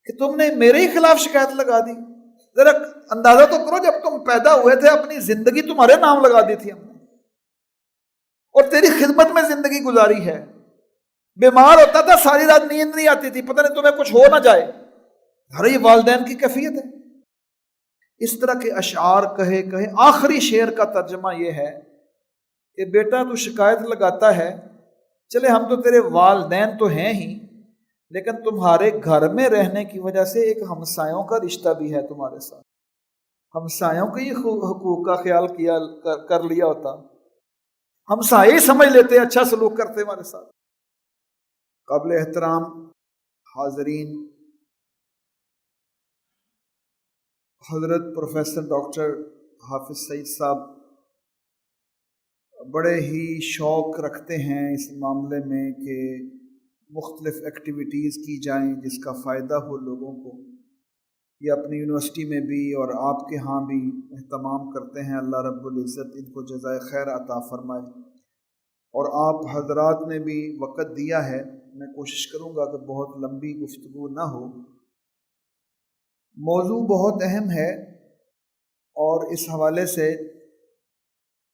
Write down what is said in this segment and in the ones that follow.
کہ تم نے میرے ہی خلاف شکایت لگا دی؟ ذرا اندازہ تو کرو، جب تم پیدا ہوئے تھے اپنی زندگی تمہارے نام لگا دی تھی ہم نے، اور تیری خدمت میں زندگی گزاری ہے۔ بیمار ہوتا تھا، ساری رات نیند نہیں آتی تھی، پتہ نہیں تمہیں کچھ ہو نہ جائے۔ ارے یہ والدین کی کیفیت ہے۔ اس طرح کے اشعار کہے آخری شعر کا ترجمہ یہ ہے کہ بیٹا تو شکایت لگاتا ہے، چلے ہم تو تیرے والدین تو ہیں ہی، لیکن تمہارے گھر میں رہنے کی وجہ سے ایک ہمسایوں کا رشتہ بھی ہے تمہارے ساتھ۔ ہمسایوں کے ہی حقوق کا خیال کر لیا ہوتا، ہمسائے ہی سمجھ لیتے، اچھا سلوک کرتے ہمارے ساتھ۔ قابل احترام حاضرین، حضرت پروفیسر ڈاکٹر حافظ سعید صاحب بڑے ہی شوق رکھتے ہیں اس معاملے میں کہ مختلف ایکٹیویٹیز کی جائیں جس کا فائدہ ہو لوگوں کو۔ یہ اپنی یونیورسٹی میں بھی اور آپ کے ہاں بھی اہتمام کرتے ہیں، اللہ رب العزت ان کو جزائے خیر عطا فرمائے۔ اور آپ حضرات نے بھی وقت دیا ہے، میں کوشش کروں گا کہ بہت لمبی گفتگو نہ ہو۔ موضوع بہت اہم ہے، اور اس حوالے سے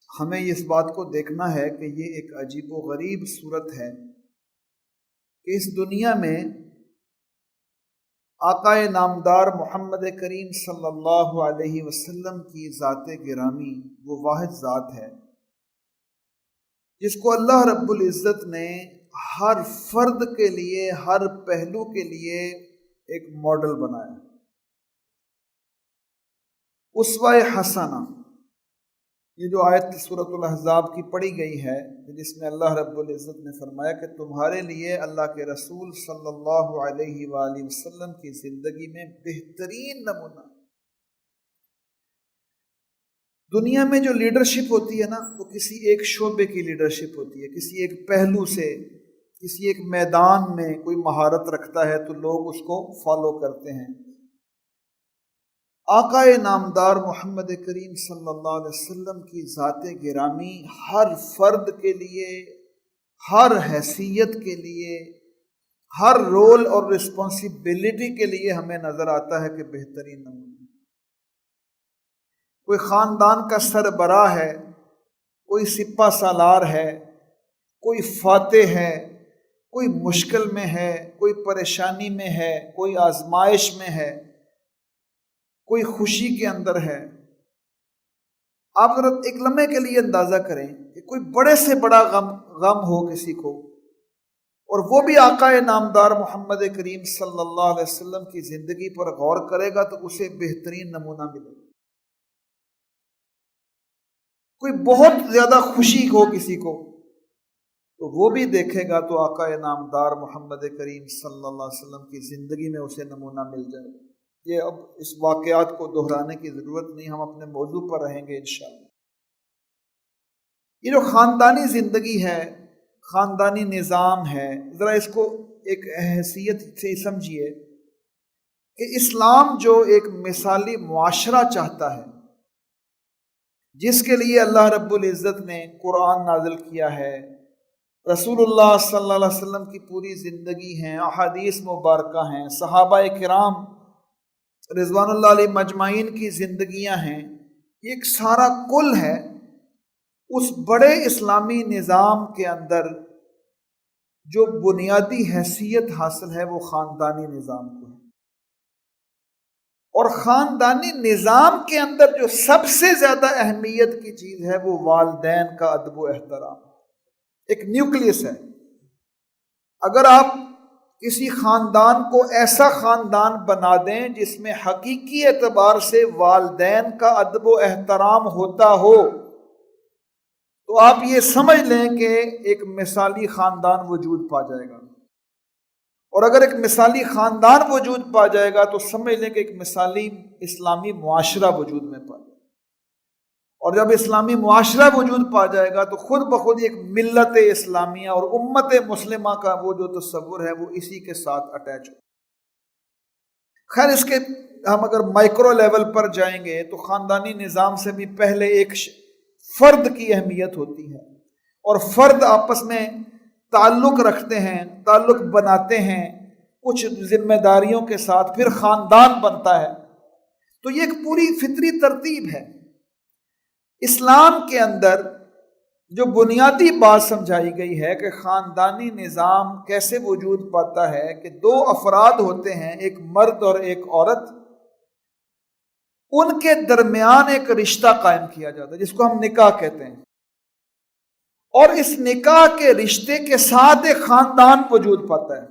ہمیں اس بات کو دیکھنا ہے کہ یہ ایک عجیب و غریب صورت ہے کہ اس دنیا میں آقا نامدار محمد کریم صلی اللہ علیہ وسلم کی ذات گرامی وہ واحد ذات ہے جس کو اللہ رب العزت نے ہر فرد کے لیے، ہر پہلو کے لیے ایک ماڈل بنایا، اسوہ حسنہ۔ یہ جو آیت سورۃ الاحزاب کی پڑھی گئی ہے، جس میں اللہ رب العزت نے فرمایا کہ تمہارے لیے اللہ کے رسول صلی اللہ علیہ وآلہ وسلم کی زندگی میں بہترین نمونہ۔ دنیا میں جو لیڈرشپ ہوتی ہے نا، وہ کسی ایک شعبے کی لیڈرشپ ہوتی ہے، کسی ایک پہلو سے، کسی ایک میدان میں کوئی مہارت رکھتا ہے تو لوگ اس کو فالو کرتے ہیں۔ آقا نامدار محمد کریم صلی اللہ علیہ وسلم کی ذات گرامی ہر فرد کے لیے، ہر حیثیت کے لیے، ہر رول اور رسپانسبلٹی کے لیے ہمیں نظر آتا ہے کہ بہترین نمونہ۔ کوئی خاندان کا سربراہ ہے، کوئی سپہ سالار ہے، کوئی فاتح ہے، کوئی مشکل میں ہے، کوئی پریشانی میں ہے، کوئی آزمائش میں ہے، کوئی خوشی کے اندر ہے۔ آپ ذرا ایک لمحے کے لیے اندازہ کریں کہ کوئی بڑے سے بڑا غم ہو کسی کو، اور وہ بھی آقا نامدار محمد کریم صلی اللہ علیہ وسلم کی زندگی پر غور کرے گا تو اسے بہترین نمونہ ملے گا۔ کوئی بہت زیادہ خوشی ہو کسی کو تو وہ بھی دیکھے گا تو آقا نامدار محمد کریم صلی اللہ علیہ وسلم کی زندگی میں اسے نمونہ مل جائے گا۔ یہ اب اس واقعات کو دہرانے کی ضرورت نہیں، ہم اپنے موضوع پر رہیں گے انشاءاللہ۔ یہ جو خاندانی زندگی ہے، خاندانی نظام ہے، ذرا اس کو ایک حیثیت سے سمجھیے کہ اسلام جو ایک مثالی معاشرہ چاہتا ہے، جس کے لیے اللہ رب العزت نے قرآن نازل کیا ہے، رسول اللہ صلی اللہ علیہ وسلم کی پوری زندگی ہیں، احادیث مبارکہ ہیں، صحابہ کرام رضوان اللہ علیہ مجمعین کی زندگیاں ہیں، ایک سارا کل ہے۔ اس بڑے اسلامی نظام کے اندر جو بنیادی حیثیت حاصل ہے وہ خاندانی نظام کو ہے، اور خاندانی نظام کے اندر جو سب سے زیادہ اہمیت کی چیز ہے وہ والدین کا ادب و احترام، ایک نیوکلیس ہے۔ اگر آپ کسی خاندان کو ایسا خاندان بنا دیں جس میں حقیقی اعتبار سے والدین کا ادب و احترام ہوتا ہو، تو آپ یہ سمجھ لیں کہ ایک مثالی خاندان وجود پا جائے گا۔ اور اگر ایک مثالی خاندان وجود پا جائے گا تو سمجھ لیں کہ ایک مثالی اسلامی معاشرہ وجود میں پا جائے گا۔ اور جب اسلامی معاشرہ وجود پا جائے گا تو خود بخود ایک ملت اسلامیہ اور امت مسلمہ کا وہ جو تصور ہے وہ اسی کے ساتھ اٹیچ ہو۔ خیر، اس کے ہم اگر مائکرو لیول پر جائیں گے تو خاندانی نظام سے بھی پہلے ایک فرد کی اہمیت ہوتی ہے، اور فرد آپس میں تعلق رکھتے ہیں، تعلق بناتے ہیں، کچھ ذمہ داریوں کے ساتھ پھر خاندان بنتا ہے. تو یہ ایک پوری فطری ترتیب ہے. اسلام کے اندر جو بنیادی بات سمجھائی گئی ہے کہ خاندانی نظام کیسے وجود پاتا ہے کہ دو افراد ہوتے ہیں، ایک مرد اور ایک عورت، ان کے درمیان ایک رشتہ قائم کیا جاتا ہے جس کو ہم نکاح کہتے ہیں، اور اس نکاح کے رشتے کے ساتھ ایک خاندان وجود پاتا ہے.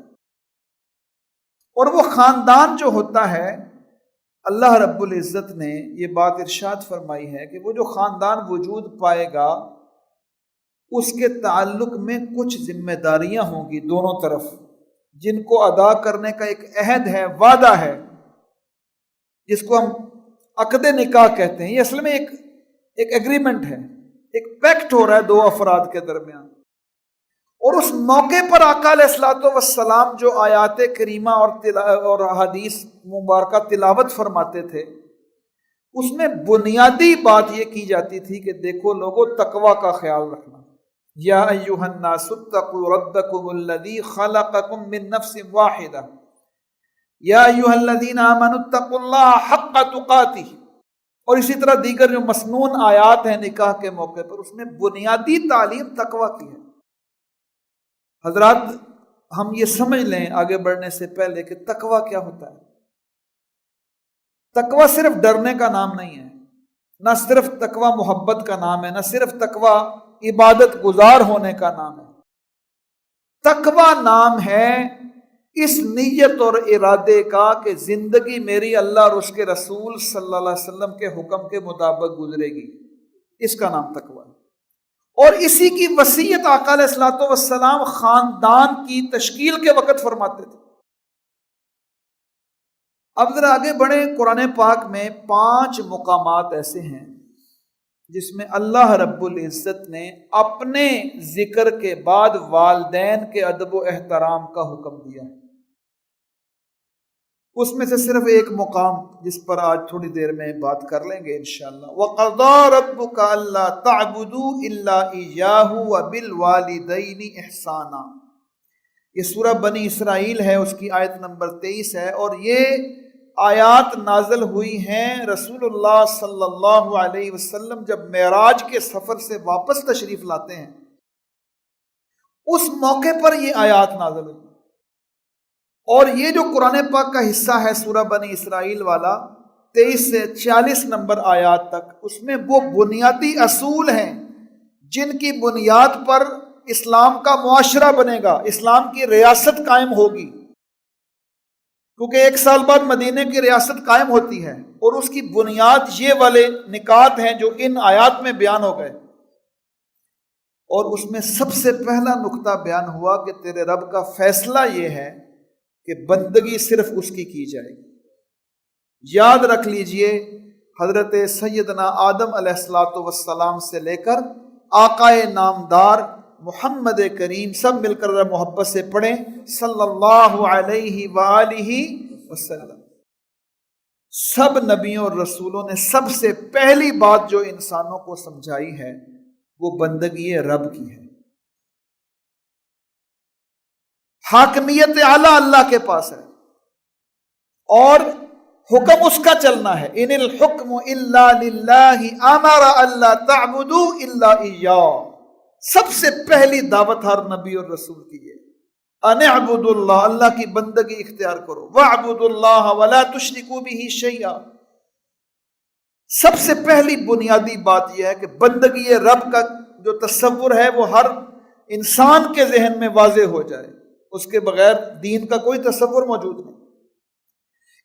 اور وہ خاندان جو ہوتا ہے، اللہ رب العزت نے یہ بات ارشاد فرمائی ہے کہ وہ جو خاندان وجود پائے گا اس کے تعلق میں کچھ ذمہ داریاں ہوں گی دونوں طرف، جن کو ادا کرنے کا ایک عہد ہے، وعدہ ہے، جس کو ہم عقد نکاح کہتے ہیں. یہ اصل میں ایک ایگریمنٹ ہے، ایک پیکٹ ہو رہا ہے دو افراد کے درمیان. اور اس موقع پر آقا علیہ الصلوۃ والسلام جو آیات کریمہ اور حدیث مبارکہ تلاوت فرماتے تھے، اس میں بنیادی بات یہ کی جاتی تھی کہ دیکھو لوگوں، تقوی کا خیال رکھنا. یا ایھا الناس اتقوا ربکم الذی خلقکم من نفس واحدہ یا ایھا الذین آمنوا اتقوا اللہ حق تقاتہ. اور اسی طرح دیگر جو مسنون آیات ہیں نکاح کے موقع پر، اس میں بنیادی تعلیم تقوی کی ہے. حضرات، ہم یہ سمجھ لیں آگے بڑھنے سے پہلے کہ تقوی کیا ہوتا ہے. تقوی صرف ڈرنے کا نام نہیں ہے، نہ صرف تقوی محبت کا نام ہے، نہ صرف تقوی عبادت گزار ہونے کا نام ہے. تقوی نام ہے اس نیت اور ارادے کا کہ زندگی میری اللہ اور اس کے رسول صلی اللہ علیہ وسلم کے حکم کے مطابق گزرے گی. اس کا نام تقوی ہے. اور اسی کی وصیت آقا علیہ الصلوۃ والسلام خاندان کی تشکیل کے وقت فرماتے تھے. اب ذرا آگے بڑھیں. قرآن پاک میں 5 مقامات ایسے ہیں جس میں اللہ رب العزت نے اپنے ذکر کے بعد والدین کے ادب و احترام کا حکم دیا ہے. اس میں سے صرف ایک مقام جس پر آج تھوڑی دیر میں بات کر لیں گے انشاءاللہ. وَقَضَىٰ رَبُّكَ أَلَّا تَعْبُدُوا إِلَّا إِيَّاهُ وَبِالْوَالِدَيْنِ إِحْسَانًا. یہ سورہ بنی اسرائیل ہے، اس کی آیت نمبر 23 ہے. اور یہ آیات نازل ہوئی ہیں رسول اللہ صلی اللہ علیہ وسلم جب معراج کے سفر سے واپس تشریف لاتے ہیں، اس موقع پر یہ آیات نازل ہوئی. اور یہ جو قرآن پاک کا حصہ ہے سورہ بنی اسرائیل والا 23 سے 40 نمبر آیات تک، اس میں وہ بنیادی اصول ہیں جن کی بنیاد پر اسلام کا معاشرہ بنے گا، اسلام کی ریاست قائم ہوگی. کیونکہ 1 سال بعد مدینے کی ریاست قائم ہوتی ہے، اور اس کی بنیاد یہ والے نکات ہیں جو ان آیات میں بیان ہو گئے. اور اس میں سب سے پہلا نقطہ بیان ہوا کہ تیرے رب کا فیصلہ یہ ہے کہ بندگی صرف اس کی جائے گی. یاد رکھ لیجئے، حضرت سیدنا آدم علیہ الصلوۃ والسلام سے لے کر آقائے نامدار محمد کریم، سب مل کر محبت سے پڑھیں صلی اللہ علیہ وآلہ وسلم. سب نبیوں اور رسولوں نے سب سے پہلی بات جو انسانوں کو سمجھائی ہے وہ بندگی رب کی ہے. حاکمیت اعلیٰ اللہ کے پاس ہے اور حکم اس کا چلنا ہے. ان الحکم الا للہ امر اللہ تعبدوا الا ایاہ. سب سے پہلی دعوت ہر نبی اور رسول کی ہے، ان اعبدوا اللہ، اللہ کی بندگی اختیار کرو. واعبدوا اللہ ولا تشرکوا بہ شیئا. سب سے پہلی بنیادی بات یہ ہے کہ بندگی رب کا جو تصور ہے وہ ہر انسان کے ذہن میں واضح ہو جائے. اس کے بغیر دین کا کوئی تصور موجود نہیں.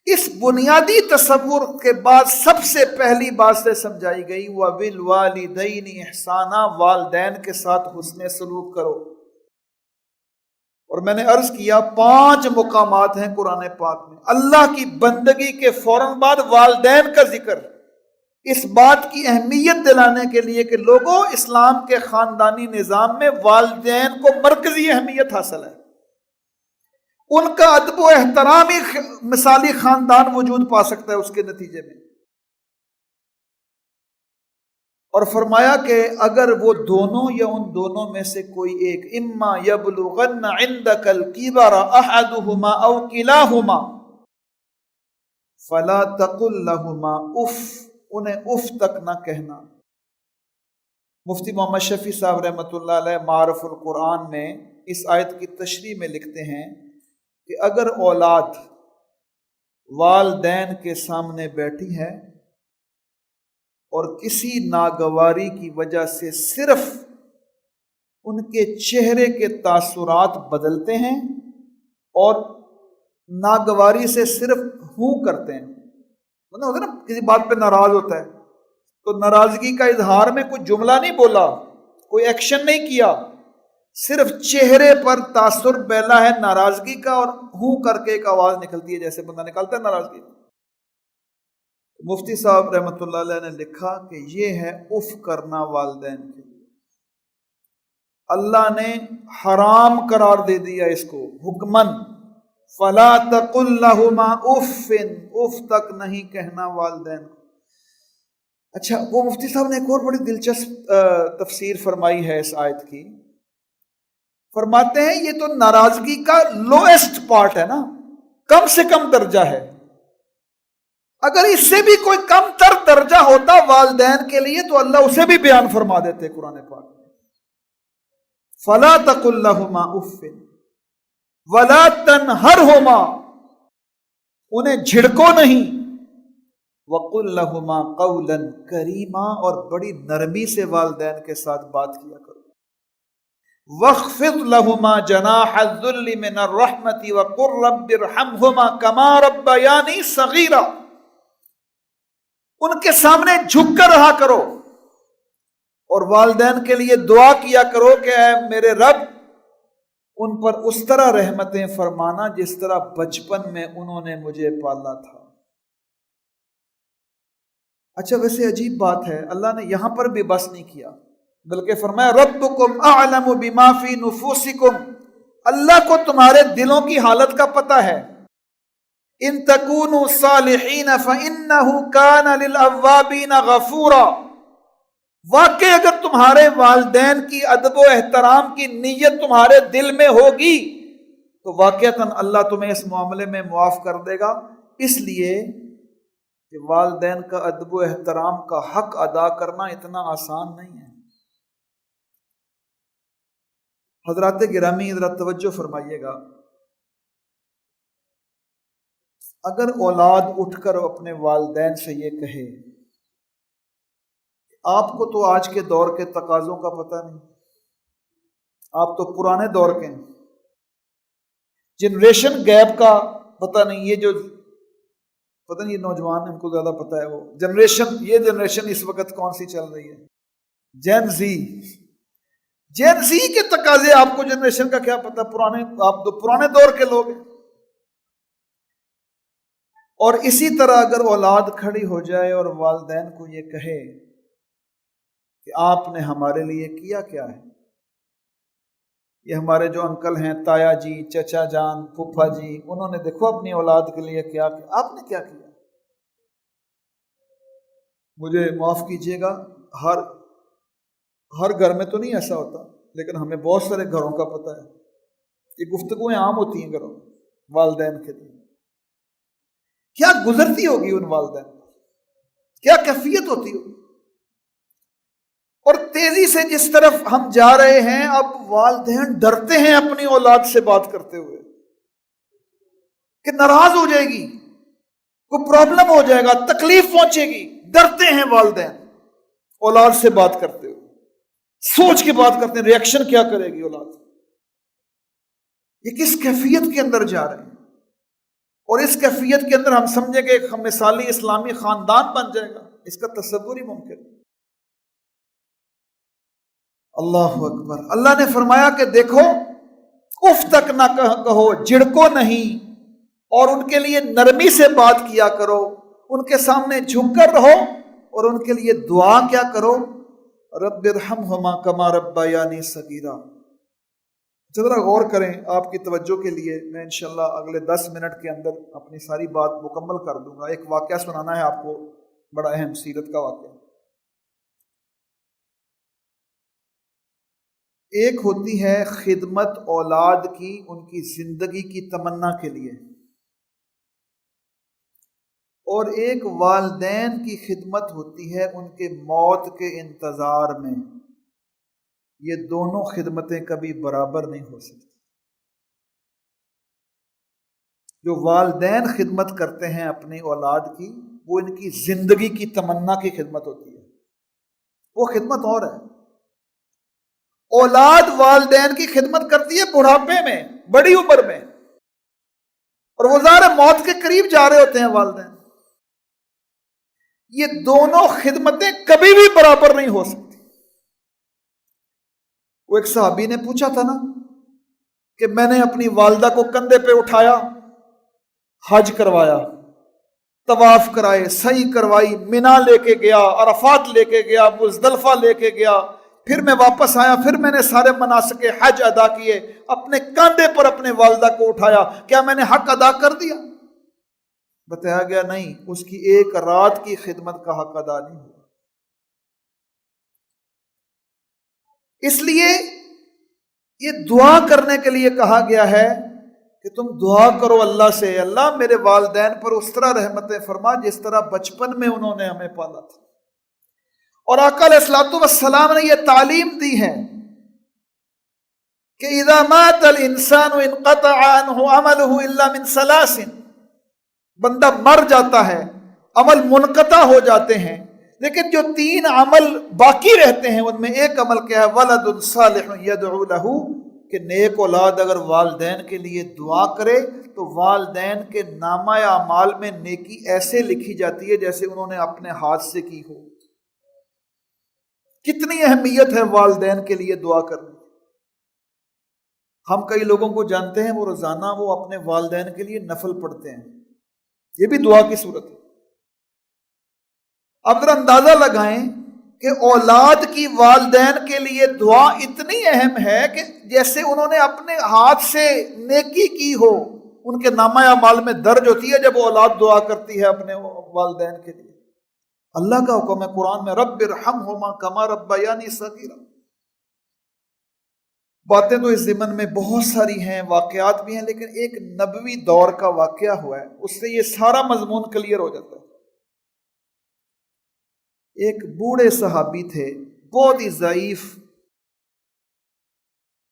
اس بنیادی تصور کے بعد سب سے پہلی بات سے سمجھائی گئی وَبِالْوَالِدَيْنِ إِحْسَانًا، والدین کے ساتھ حسن سلوک کرو. اور میں نے عرض کیا 5 مقامات ہیں قرآن پاک میں اللہ کی بندگی کے فوراً بعد والدین کا ذکر، اس بات کی اہمیت دلانے کے لیے کہ لوگوں، اسلام کے خاندانی نظام میں والدین کو مرکزی اہمیت حاصل ہے. ان کا ادب و احترام ہی مثالی خاندان وجود پا سکتا ہے اس کے نتیجے میں. اور فرمایا کہ اگر وہ دونوں یا ان دونوں میں سے کوئی ایک، اما یبلغن عندک الکبر احدہما او کلاہما فلا تقل لہما اف، انہیں اف تک نہ کہنا۔ مفتی محمد شفیع صاحب رحمۃ اللہ علیہ معارف القرآن میں اس آیت کی تشریح میں لکھتے ہیں کہ اگر اولاد والدین کے سامنے بیٹھی ہے اور کسی ناگواری کی وجہ سے صرف ان کے چہرے کے تاثرات بدلتے ہیں اور ناگواری سے صرف ہوں کرتے ہیں، مطلب ہوتا ہے نا کسی بات پہ ناراض ہوتا ہے تو ناراضگی کا اظہار میں کوئی جملہ نہیں بولا، کوئی ایکشن نہیں کیا، صرف چہرے پر تاثر پھیلا ہے ناراضگی کا اور ہوں کر کے ایک آواز نکلتی ہے جیسے بندہ نکالتا ہے ناراضگی۔ مفتی صاحب رحمۃ اللہ علیہ نے لکھا کہ یہ ہے اف کرنا والدین کے لیے، اللہ نے حرام قرار دے دیا اس کو حکمن، فلا تقل لہما اف، اف تک نہیں کہنا والدین کو۔ اچھا، وہ مفتی صاحب نے ایک اور بڑی دلچسپ تفسیر فرمائی ہے اس آیت کی، فرماتے ہیں یہ تو ناراضگی کا لوئسٹ پارٹ ہے نا، کم سے کم درجہ ہے، اگر اس سے بھی کوئی کم تر درجہ ہوتا والدین کے لیے تو اللہ اسے بھی بیان فرما دیتے قرآن پاک میں۔ فلا تقل لہما اف ولا تنہرہما، انہیں جھڑکو نہیں، وقل لہما قولا کریما، اور بڑی نرمی سے والدین کے ساتھ بات کیا کرو۔ واخفض لہما جناح الذل من الرحمۃ وقل رب ارحمہما کما ربیانی صغیرا، ان کے سامنے جھک کر رہا کرو اور والدین کے لیے دعا کیا کرو کہ اے میرے رب ان پر اس طرح رحمتیں فرمانا جس طرح بچپن میں انہوں نے مجھے پالا تھا۔ اچھا، ویسے عجیب بات ہے، اللہ نے یہاں پر بھی بس نہیں کیا بلکہ فرمایا ربکم اعلم بما فی نفوسکم، اللہ کو تمہارے دلوں کی حالت کا پتہ ہے۔ ان تکونوا صالحین فانہ کان للاوابین غفورا، واقعی اگر تمہارے والدین کی ادب و احترام کی نیت تمہارے دل میں ہوگی تو واقعتاً اللہ تمہیں اس معاملے میں معاف کر دے گا، اس لیے کہ والدین کا ادب و احترام کا حق ادا کرنا اتنا آسان نہیں ہے۔ حضرات گرامی ذرا توجہ فرمائیے گا، اگر اولاد اٹھ کر اپنے والدین سے یہ کہے، آپ کو تو آج کے دور کے تقاضوں کا پتہ نہیں، آپ تو پرانے دور کے ہیں، جنریشن گیپ کا پتہ نہیں، یہ جو پتہ نہیں یہ نوجوان ان کو زیادہ پتہ ہے، وہ یہ جنریشن اس وقت کون سی چل رہی ہے، جین زی کے تقاضے، آپ کو جنریشن کا کیا پتہ، آپ تو پرانے دور کے لوگ ہیں۔ اور اسی طرح اگر اولاد کھڑی ہو جائے اور والدین کو یہ کہے کہ آپ نے ہمارے لیے کیا کیا ہے، یہ ہمارے جو انکل ہیں، تایا جی، چچا جان، پھپھا جی، انہوں نے دیکھو اپنی اولاد کے لیے کیا کیا، آپ نے کیا کیا؟ مجھے معاف کیجیے گا، ہر گھر میں تو نہیں ایسا ہوتا، لیکن ہمیں بہت سارے گھروں کا پتہ ہے، یہ گفتگویں عام ہوتی ہیں گھروں میں والدین کے لیے، کیا گزرتی ہوگی ان والدین پر، کیا کیفیت ہوتی ہوگی۔ اور تیزی سے جس طرف ہم جا رہے ہیں، اب والدین ڈرتے ہیں اپنی اولاد سے بات کرتے ہوئے کہ ناراض ہو جائے گی، کوئی پرابلم ہو جائے گا، تکلیف پہنچے گی، ڈرتے ہیں والدین اولاد سے بات کرتے ہوئے، سوچ کے بات کرتے ہیں ری ایکشن کیا کرے گی اولاد، یہ کس کیفیت کے اندر جا رہے ہیں، اور اس کیفیت کے اندر ہم سمجھیں کہ ایک مثالی اسلامی خاندان بن جائے گا، اس کا تصور ہی ممکن ہے۔ اللہ اکبر، اللہ نے فرمایا کہ دیکھو اف تک نہ کہو، جھڑکو نہیں، اور ان کے لیے نرمی سے بات کیا کرو، ان کے سامنے جھک کر رہو اور ان کے لیے دعا کیا کرو، رب ارحمہما کما ربیانی صغیرا۔ ذرا غور کریں، آپ کی توجہ کے لیے میں انشاءاللہ اگلے 10 منٹ کے اندر اپنی ساری بات مکمل کر دوں گا۔ ایک واقعہ سنانا ہے آپ کو، بڑا اہم سیرت کا واقعہ۔ ایک ہوتی ہے خدمت اولاد کی ان کی زندگی کی تمنا کے لیے، اور ایک والدین کی خدمت ہوتی ہے ان کے موت کے انتظار میں۔ یہ دونوں خدمتیں کبھی برابر نہیں ہو سکتی۔ جو والدین خدمت کرتے ہیں اپنی اولاد کی، وہ ان کی زندگی کی تمنا کی خدمت ہوتی ہے، وہ خدمت اور ہے۔ اولاد والدین کی خدمت کرتی ہے بڑھاپے میں، بڑی عمر میں، اور وہ ظاہر موت کے قریب جا رہے ہوتے ہیں والدین۔ یہ دونوں خدمتیں کبھی بھی برابر نہیں ہو سکتی۔ وہ ایک صحابی نے پوچھا تھا نا کہ میں نے اپنی والدہ کو کندھے پہ اٹھایا، حج کروایا، طواف کرائے، سعی کروائی، مینا لے کے گیا، عرفات لے کے گیا، مزدلفہ لے کے گیا، پھر میں واپس آیا، پھر میں نے سارے مناسک حج ادا کیے، اپنے کاندھے پر اپنے والدہ کو اٹھایا، کیا میں نے حق ادا کر دیا؟ بتایا گیا نہیں، اس کی ایک رات کی خدمت کا حق ادا نہیں ہوا۔ اس لیے یہ دعا کرنے کے لیے کہا گیا ہے کہ تم دعا کرو اللہ سے، اللہ میرے والدین پر اس طرح رحمتیں فرما جس طرح بچپن میں انہوں نے ہمیں پالا تھا۔ اور آقا علیہ الصلوۃ والسلام نے یہ تعلیم دی ہے کہ اذا مات الانسان انقطع عنہ عمله الا من ثلاث، بندہ مر جاتا ہے، عمل منقطع ہو جاتے ہیں، لیکن جو 3 عمل باقی رہتے ہیں ان میں ایک عمل کیا ہے؟ ولد صالح یدعو له، کہ نیک اولاد اگر والدین کے لیے دعا کرے تو والدین کے نامہ اعمال میں نیکی ایسے لکھی جاتی ہے جیسے انہوں نے اپنے ہاتھ سے کی ہو۔ کتنی اہمیت ہے والدین کے لیے دعا کرنے۔ ہم کئی لوگوں کو جانتے ہیں وہ روزانہ وہ اپنے والدین کے لیے نفل پڑھتے ہیں، یہ بھی دعا کی صورت ہے۔ اب ذرا اندازہ لگائیں کہ اولاد کی والدین کے لیے دعا اتنی اہم ہے کہ جیسے انہوں نے اپنے ہاتھ سے نیکی کی ہو، ان کے نامہ اعمال میں درج ہوتی ہے جب اولاد دعا کرتی ہے اپنے والدین کے لیے۔ اللہ کا حکم ہے قرآن میں، رب ارحمہما کما ربیانی صغیرا۔ باتیں تو اس ضمن میں بہت ساری ہیں، واقعات بھی ہیں، لیکن ایک نبوی دور کا واقعہ ہوا ہے، اس سے یہ سارا مضمون کلیئر ہو جاتا ہے۔ ایک بوڑھے صحابی تھے، بہت ہی ضعیف،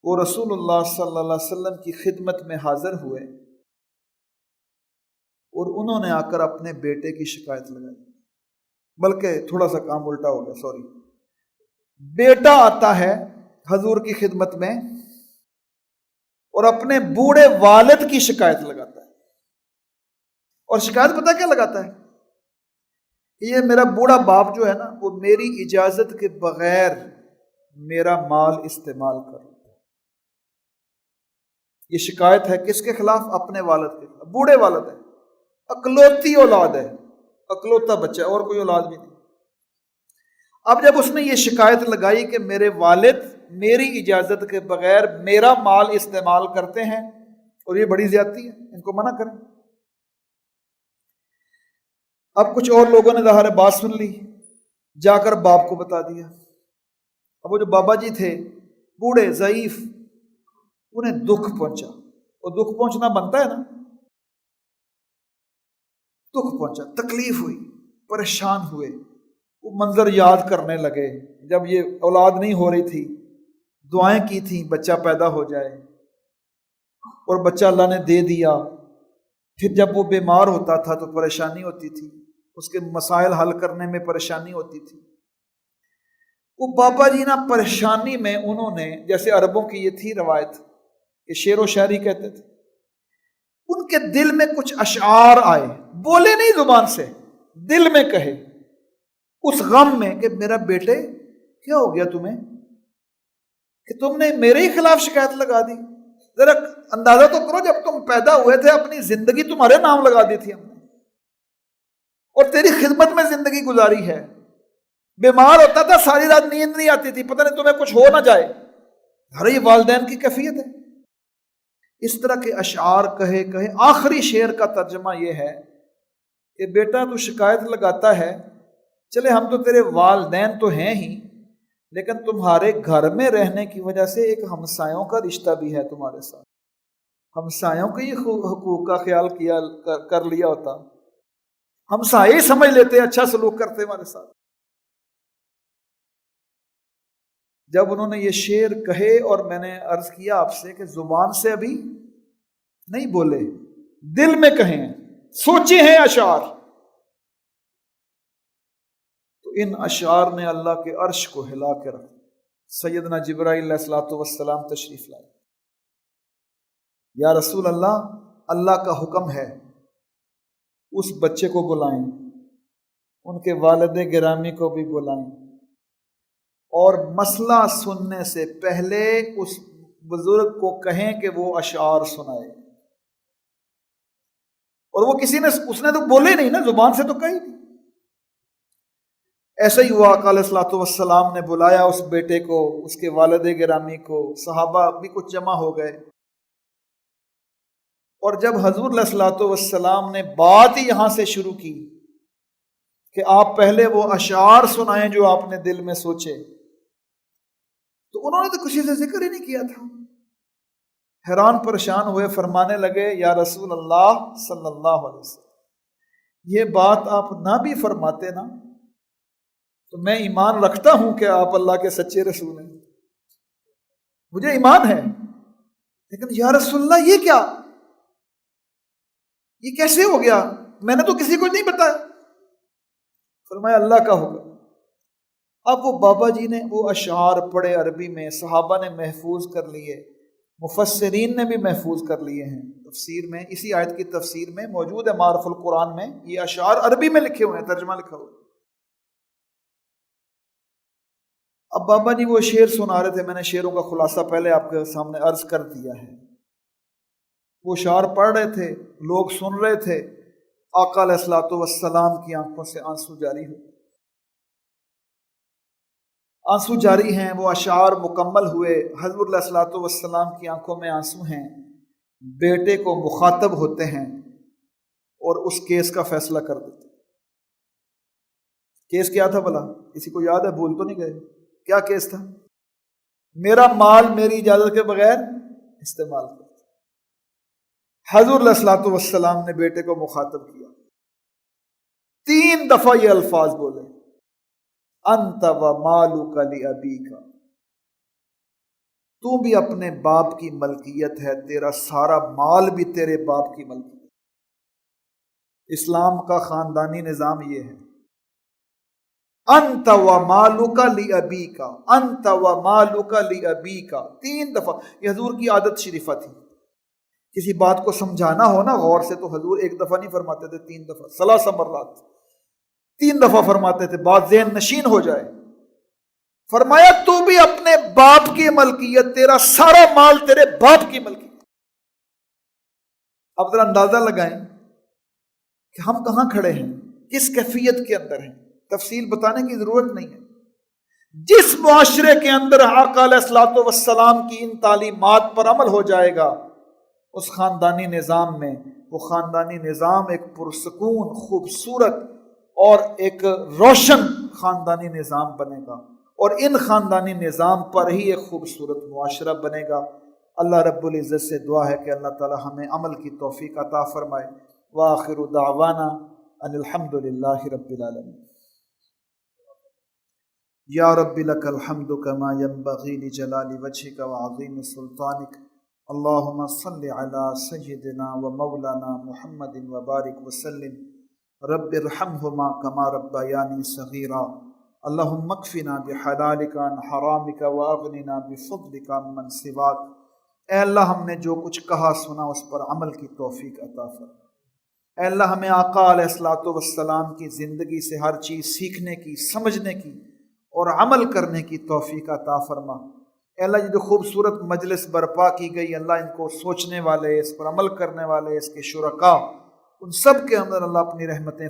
وہ رسول اللہ صلی اللہ علیہ وسلم کی خدمت میں حاضر ہوئے اور انہوں نے آ کر اپنے بیٹے کی شکایت لگائی، بلکہ تھوڑا سا کام الٹا ہو گیا، سوری۔ بیٹا آتا ہے حضور کی خدمت میں اور اپنے بوڑھے والد کی شکایت لگاتا ہے، اور شکایت پتہ کیا لگاتا ہے؟ یہ میرا بوڑھا باپ جو ہے نا، وہ میری اجازت کے بغیر میرا مال استعمال کر رہا ہے۔ یہ شکایت ہے کس کے خلاف؟ اپنے والد کے خلاف۔ بوڑھے والد ہے، اکلوتی اولاد ہے، اکلوتا بچہ ہے، اور کوئی اولاد بھی نہیں۔ اب جب اس نے یہ شکایت لگائی کہ میرے والد میری اجازت کے بغیر میرا مال استعمال کرتے ہیں اور یہ بڑی زیادتی ہے، ان کو منع کریں۔ اب کچھ اور لوگوں نے ظاہر بات سن لی، جا کر باپ کو بتا دیا۔ اب وہ جو بابا جی تھے بوڑھے ضعیف، انہیں دکھ پہنچا، اور دکھ پہنچنا بنتا ہے نا، دکھ پہنچا، تکلیف ہوئی، پریشان ہوئے، وہ منظر یاد کرنے لگے جب یہ اولاد نہیں ہو رہی تھی، دعائیں کی تھیں بچہ پیدا ہو جائے، اور بچہ اللہ نے دے دیا۔ پھر جب وہ بیمار ہوتا تھا تو پریشانی ہوتی تھی، اس کے مسائل حل کرنے میں پریشانی ہوتی تھی۔ وہ بابا جی نا پریشانی میں انہوں نے، جیسے عربوں کی یہ تھی روایت کہ شعر و شاعری کہتے تھے، ان کے دل میں کچھ اشعار آئے، بولے نہیں زبان سے، دل میں کہے، اس غم میں کہ میرا بیٹے کیا ہو گیا تمہیں کہ تم نے میرے ہی خلاف شکایت لگا دی؟ ذرا اندازہ تو کرو، جب تم پیدا ہوئے تھے اپنی زندگی تمہارے نام لگا دی تھی ہم نے، اور تیری خدمت میں زندگی گزاری ہے۔ بیمار ہوتا تھا، ساری رات نیند نہیں آتی تھی، پتہ نہیں تمہیں کچھ ہو نہ جائے۔ ارے یہ والدین کی کیفیت ہے۔ اس طرح کے اشعار کہے کہے آخری شعر کا ترجمہ یہ ہے کہ بیٹا تو شکایت لگاتا ہے، چلے ہم تو تیرے والدین تو ہیں ہی، لیکن تمہارے گھر میں رہنے کی وجہ سے ایک ہمسایوں کا رشتہ بھی ہے تمہارے ساتھ، ہمسایوں کے ہی حقوق کا خیال کر لیا ہوتا، ہمسائے سمجھ لیتے اچھا سلوک کرتے ہمارے ساتھ۔ جب انہوں نے یہ شعر کہے اور میں نے عرض کیا آپ سے کہ زبان سے ابھی نہیں بولے، دل میں کہیں، سوچے ہیں اشعار، تو ان اشعار نے اللہ کے عرش کو ہلا کے رکھا۔ سیدنا جبرائیل علیہ الصلوۃ والسلام تشریف لائے، یا رسول اللہ، اللہ کا حکم ہے اس بچے کو بلائیں، ان کے والد گرامی کو بھی بلائیں، اور مسئلہ سننے سے پہلے اس بزرگ کو کہیں کہ وہ اشعار سنائے۔ اور وہ اس نے تو بولے نہیں نا، زبان سے تو کہی نہیں۔ ایسا ہی ہوا، آقا علیہ الصلوۃ والسلام نے بلایا اس بیٹے کو، اس کے والد گرامی کو، صحابہ بھی کچھ جمع ہو گئے، اور جب حضور علیہ الصلوۃ والسلام نے بات ہی یہاں سے شروع کی کہ آپ پہلے وہ اشعار سنائیں جو آپ نے دل میں سوچے، تو انہوں نے تو کسی سے ذکر ہی نہیں کیا تھا۔ حیران پریشان ہوئے، فرمانے لگے یا رسول اللہ صلی اللہ علیہ وسلم، یہ بات آپ نہ بھی فرماتے نا تو میں ایمان رکھتا ہوں کہ آپ اللہ کے سچے رسول ہیں، مجھے ایمان ہے، لیکن یا رسول اللہ یہ کیا، یہ کیسے ہو گیا، میں نے تو کسی کو نہیں بتایا۔ فرمایا اللہ کا حکم۔ اب وہ بابا جی نے وہ اشعار پڑھے عربی میں، صحابہ نے محفوظ کر لیے، مفسرین نے بھی محفوظ کر لیے ہیں، تفسیر میں اسی آیت کی تفسیر میں موجود ہے، معرف القرآن میں یہ اشعار عربی میں لکھے ہوئے ہیں، ترجمہ لکھا ہوا ہے۔ اب بابا جی وہ شعر سنا رہے تھے، میں نے شعروں کا خلاصہ پہلے آپ کے سامنے عرض کر دیا ہے۔ وہ شعر پڑھ رہے تھے، لوگ سن رہے تھے، آقا علیہ الصلوۃ والسلام کی آنکھوں سے آنسو جاری ہوئے، آنسو جاری ہیں، وہ اشعار مکمل ہوئے، حضور علیہ الصلوۃ والسلام کی آنکھوں میں آنسو ہیں، بیٹے کو مخاطب ہوتے ہیں اور اس کیس کا فیصلہ کر دیتے۔ کیس کیا تھا بھلا، کسی کو یاد ہے؟ بھول تو نہیں گئے؟ کیا کیس تھا؟ میرا مال میری اجازت کے بغیر استعمال کر۔ حضور علیہ الصلوۃ والسلام نے بیٹے کو مخاطب کیا، 3 دفعہ یہ الفاظ بولے، انت و مالک لابیک، تو بھی اپنے باپ کی ملکیت ہے، تیرا سارا مال بھی تیرے باپ کی ملکیت۔ اسلام کا خاندانی نظام یہ ہے، انت و مالک لابیک، انت و مالک لابیک، 3 دفعہ۔ یہ حضور کی عادت شریفہ تھی، کسی بات کو سمجھانا ہو نا غور سے تو حضور 1 دفعہ نہیں فرماتے تھے، 3 دفعہ، 3 مرات، 3 دفعہ فرماتے تھے، بات ذہن نشین ہو جائے۔ فرمایا تو بھی اپنے باپ کی ملکیت، تیرا سارا مال تیرے باپ کی ملکیت۔ اب ذرا اندازہ لگائیں کہ ہم کہاں کھڑے ہیں، کس کیفیت کے اندر ہیں، تفصیل بتانے کی ضرورت نہیں ہے۔ جس معاشرے کے اندر آقا علیہ الصلوۃ والسلام کی ان تعلیمات پر عمل ہو جائے گا، اس خاندانی نظام میں، وہ خاندانی نظام ایک پرسکون، خوبصورت اور ایک روشن خاندانی نظام بنے گا، اور ان خاندانی نظام پر ہی ایک خوبصورت معاشرہ بنے گا۔ اللہ رب العزت سے دعا ہے کہ اللہ تعالی ہمیں عمل کی توفیق عطا فرمائے۔ وآخر دعوانا ان الحمد للہ رب العالمین۔ یا رب لک الحمد کما ینبغی لجلال وجہک وعظیم سلطانک، اللہم صل علی سیدنا و مولانا محمد وبارک وسلم، رب ارحمہما کما ربیانی صغیرا، اللہم اکفنا بحلالک عن حرامک واغننا بفضلک عمن سواک۔ اے اللہ ہم نے جو کچھ کہا سنا اس پر عمل کی توفیق عطا فرما۔ اے اللہ ہمیں آقا علیہ الصلوۃ والسلام کی زندگی سے ہر چیز سیکھنے کی، سمجھنے کی اور عمل کرنے کی توفیق عطا فرما۔ اے اللہ یہ جو خوبصورت مجلس برپا کی گئی، اللہ ان کو سوچنے والے، اس پر عمل کرنے والے، اس کے شرکاء، ان سب کے اندر اللہ اپنی رحمتیں